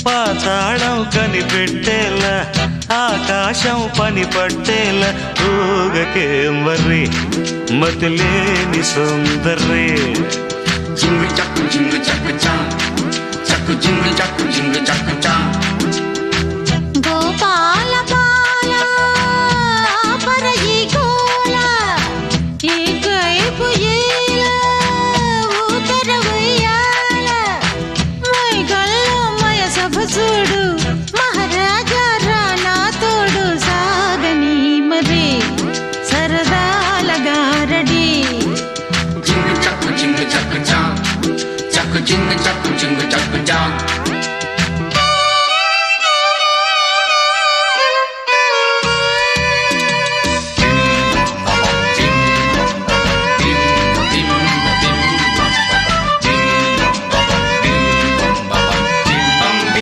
పాతాళం కనిపెట్టేలా ఆకాశం పని పట్టేలా ఊగకేం వర్రి మతిలేని సుందర్రి జింగు చక్కు జింగు చక్కు చా చక్కు జింగు చక్కు జింగు